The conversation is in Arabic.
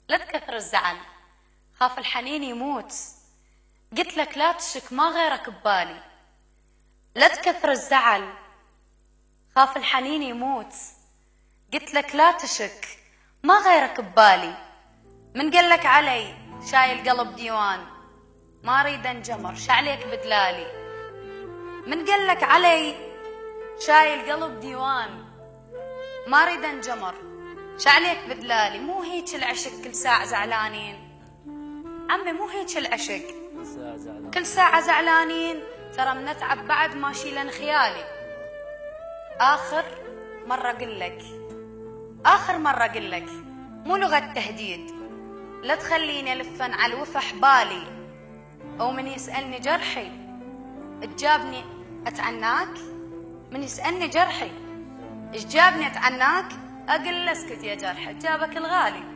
لا تكثر الزعل، خاف الحنين يموت. قلت لك لا تشك ما غيرك ببالي. لا تكثر الزعل، خاف الحنين يموت. قلت لك لا تشك ما غيرك ببالي. من قال لك علي شايل قلب ديوان، ما اريد انجمر شعليك بدلالي. من قال لك علي شايل قلب ديوان، ما اريد انجمر شعليك بدلالي. مو هيك العشق كل ساعة زعلانين عمي، مو هيك العشق كل ساعة زعلانين. ترى منتعب بعد ما شيلن خيالي. آخر مرة قلك، آخر مرة قلك مو لغة تهديد. لا تخليني ألفن على الوفا حبالي، أو من يسألني جرحي تجابني أتعناك. من يسألني جرحي إيش جابني أتعناك، أقل اسكت يا جرح جابك الغالي.